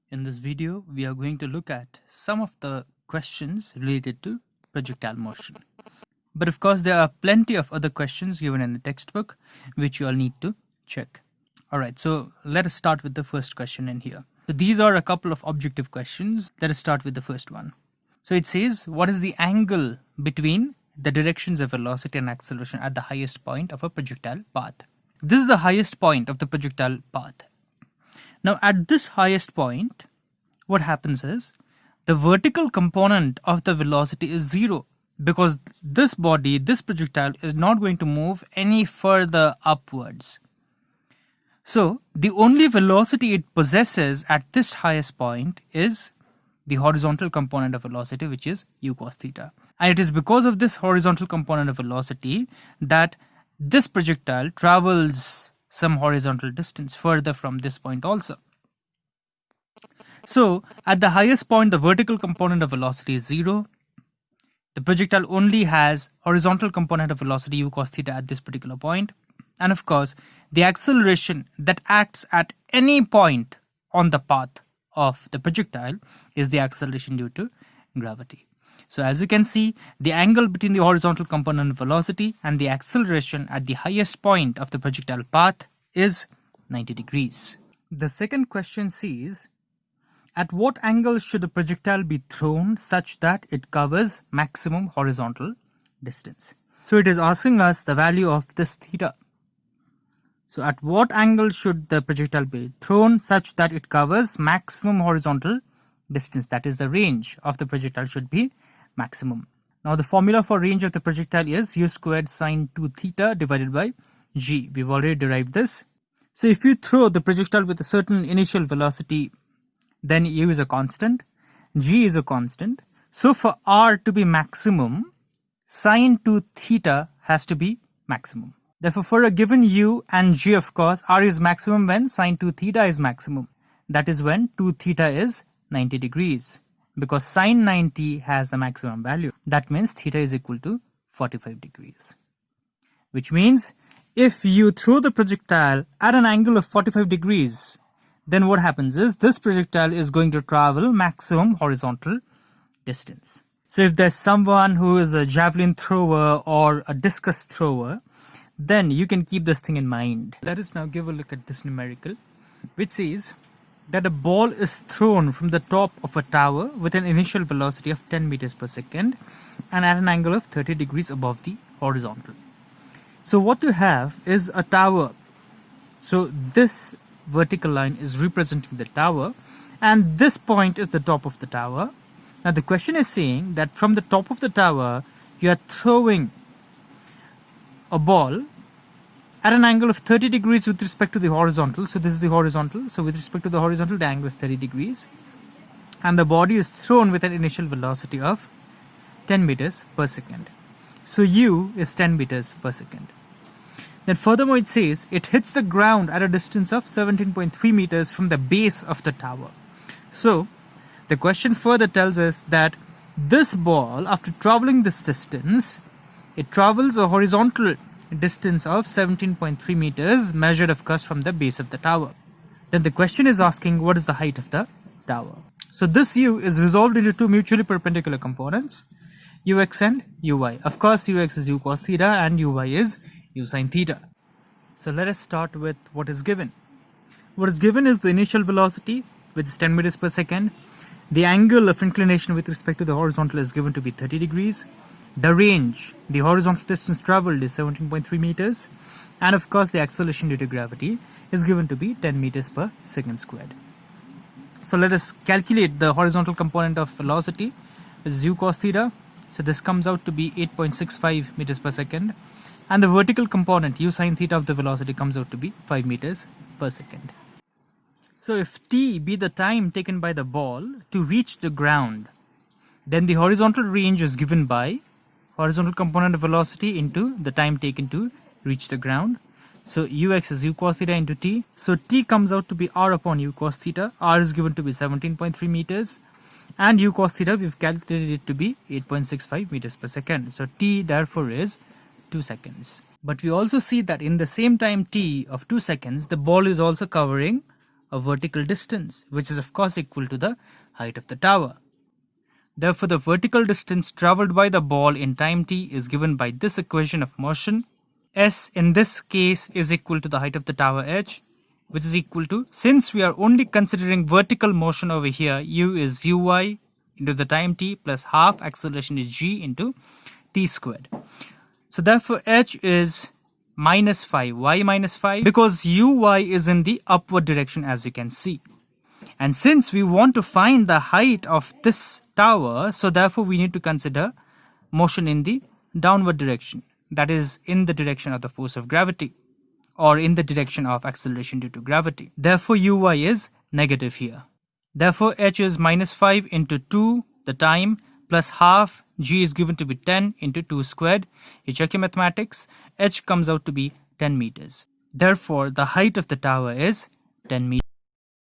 In this video, we are going to look at some of the questions related to projectile motion. But of course, there are plenty of other questions given in the textbook which you all need to check. Alright, so let us start with the first question in here. So these are a couple of objective questions. Let us start with the first one. So it says, what is the angle between the directions of velocity and acceleration at the highest point of a projectile path? This is the highest point of the projectile path. Now at this highest point, what happens is the vertical component of the velocity is 0 because this body, this projectile is not going to move any further upwards. So the only velocity it possesses at this highest point is the horizontal component of velocity, which is u cos theta. And it is because of this horizontal component of velocity that this projectile travels some horizontal distance further from this point also. So at the highest point, the vertical component of velocity is 0. The projectile only has horizontal component of velocity u cos theta at this particular point. And of course, the acceleration that acts at any point on the path of the projectile is the acceleration due to gravity. So as you can see, the angle between the horizontal component of velocity and the acceleration at the highest point of the projectile path is 90 degrees. The second question says, at what angle should the projectile be thrown such that it covers maximum horizontal distance? So it is asking us the value of this theta. So at what angle should the projectile be thrown such that it covers maximum horizontal distance? That is, the range of the projectile should be maximum. Now the formula for range of the projectile is u squared sine 2 theta divided by g. We've already derived this. So if you throw the projectile with a certain initial velocity, then u is a constant, g is a constant. So for r to be maximum, sine 2 theta has to be maximum. Therefore, for a given u and g, of course, r is maximum when sine 2 theta is maximum. That is when 2 theta is 90 degrees. Because sine 90 has the maximum value. That means theta is equal to 45 degrees. Which means if you throw the projectile at an angle of 45 degrees, then what happens is this projectile is going to travel maximum horizontal distance. So if there's someone who is a javelin thrower or a discus thrower, then you can keep this thing in mind. Let us now give a look at this numerical, which says that a ball is thrown from the top of a tower with an initial velocity of 10 meters per second and at an angle of 30 degrees above the horizontal. So what you have is a tower. So this vertical line is representing the tower and this point is the top of the tower. Now the question is saying that from the top of the tower you are throwing a ball at an angle of 30 degrees with respect to the horizontal. So this is the horizontal. So with respect to the horizontal, the angle is 30 degrees. And the body is thrown with an initial velocity of 10 meters per second. So u is 10 meters per second. Then furthermore it says it hits the ground at a distance of 17.3 meters from the base of the tower. So the question further tells us that this ball, after traveling this distance, it travels a horizontal distance of 17.3 meters, measured of course from the base of the tower. Then the question is asking what is the height of the tower. So this u is resolved into two mutually perpendicular components, ux and uy. Of course ux is u cos theta and uy is u sin theta. So let us start with what is given. What is given is the initial velocity, which is 10 meters per second. The angle of inclination with respect to the horizontal is given to be 30 degrees. The range, the horizontal distance traveled is 17.3 meters. And of course the acceleration due to gravity is given to be 10 meters per second squared. So let us calculate the horizontal component of velocity, which is u cos theta. So this comes out to be 8.65 meters per second. And the vertical component u sin theta of the velocity comes out to be 5 meters per second. So if t be the time taken by the ball to reach the ground, then the horizontal range is given by horizontal component of velocity into the time taken to reach the ground. So ux is u cos theta into t. So t comes out to be r upon u cos theta. R is given to be 17.3 meters. And u cos theta we've calculated it to be 8.65 meters per second. So t therefore is 2 seconds. But we also see that in the same time t of 2 seconds, the ball is also covering a vertical distance, which is of course equal to the height of the tower. Therefore, the vertical distance traveled by the ball in time t is given by this equation of motion. S in this case is equal to the height of the tower h, which is equal to, since we are only considering vertical motion over here, u is uy into the time t plus half acceleration is g into t squared. So therefore h is minus 5. Why minus 5? Because uy is in the upward direction, as you can see. And since we want to find the height of this tower, so therefore we need to consider motion in the downward direction, that is in the direction of the force of gravity, or in the direction of acceleration due to gravity. Therefore uy is negative here. Therefore h is minus 5 into 2 the time plus half, g is given to be 10 into 2 squared. You check your mathematics, h comes out to be 10 meters. Therefore the height of the tower is 10 meters.